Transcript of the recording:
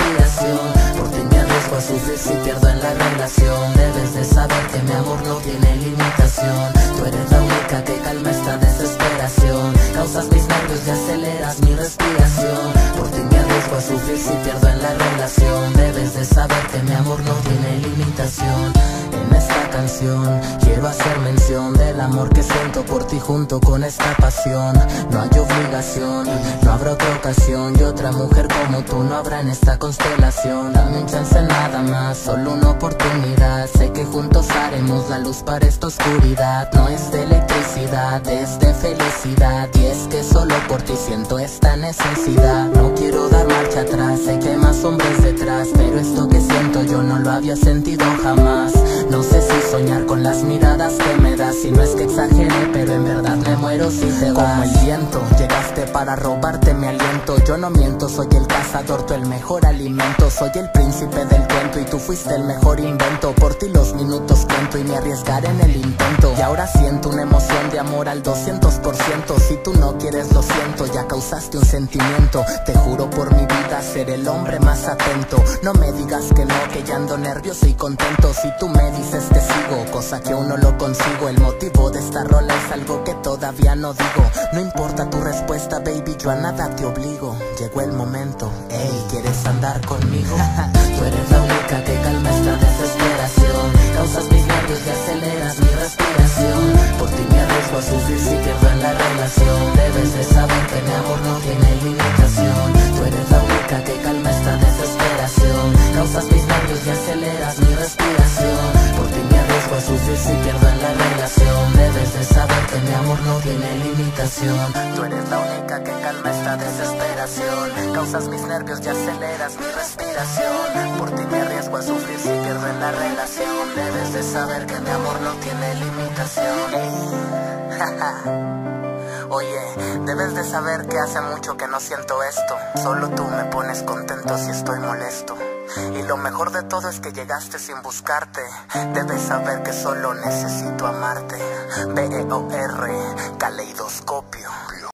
respiración. Por ti me arriesgo a sufrir si pierdo en la relación. Debes de saber que mi amor no tiene limitación. Tú eres la única que calma esta desesperación. Causas mis nervios y aceleras mi respiración. Por ti me arriesgo a sufrir si pierdo en la relación. Debes de saber que mi amor no tiene limitación. En esta canción quiero hacer mención del amor que siento por ti junto con esta pasión. No hay obligación, no habrá otra ocasión, y otra mujer como tú no habrá en esta constelación. Dame un chance nada más, solo una oportunidad. Sé que juntos haremos la luz para esta oscuridad. No es de electricidad, es de felicidad. Y es que solo por ti siento esta necesidad. No quiero dar marcha atrás, sé que hay más hombres detrás, pero esto que siento yo no lo había sentido jamás. No sé si soñar con las miradas que me das, si no es que exageré, pero en verdad me muero si te vas. Como el viento, llegaste para robarte mi aliento. Yo no miento, soy el cazador, tú el mejor alimento. Soy el príncipe del cuento y tú fuiste el mejor invento. Por ti los minutos cuento y me arriesgaré en el intento. Y ahora siento una emoción de amor al 200%. Si tú no quieres lo siento, ya causaste un sentimiento. Te juro por mi vida ser el hombre más atento. No me digas que no, que ya ando nervioso y contento. Si tú me dices te sigo, cosa que aún no lo consigo. El motivo de esta rola es algo que todavía no digo. No importa tu respuesta, baby, yo a nada te obligo. Llegó el momento, ey, ¿quieres andar conmigo? Tú eres la única que calma esta desesperación. Causas mis nervios y aceleras mi respiración. Por ti me arriesgo a sufrir si pierdo en la relación. Debes de saber que mi amor no tiene limitación. Tú eres la única que calma esta desesperación. Causas mis nervios y aceleras mi respiración. Por ti me arriesgo a sufrir si pierdo en la relación. Debes de saber que mi amor no tiene limitación. Tú eres la única que calma esta desesperación. Causas mis nervios y aceleras mi respiración. Por ti me arriesgo a sufrir si pierdo en la relación. Debes de saber que mi amor no tiene limitación. Oye, debes de saber que hace mucho que no siento esto. Solo tú me pones contento si estoy molesto. Y lo mejor de todo es que llegaste sin buscarte. Debes saber que solo necesito amarte. BEOR, Caleidoscopio.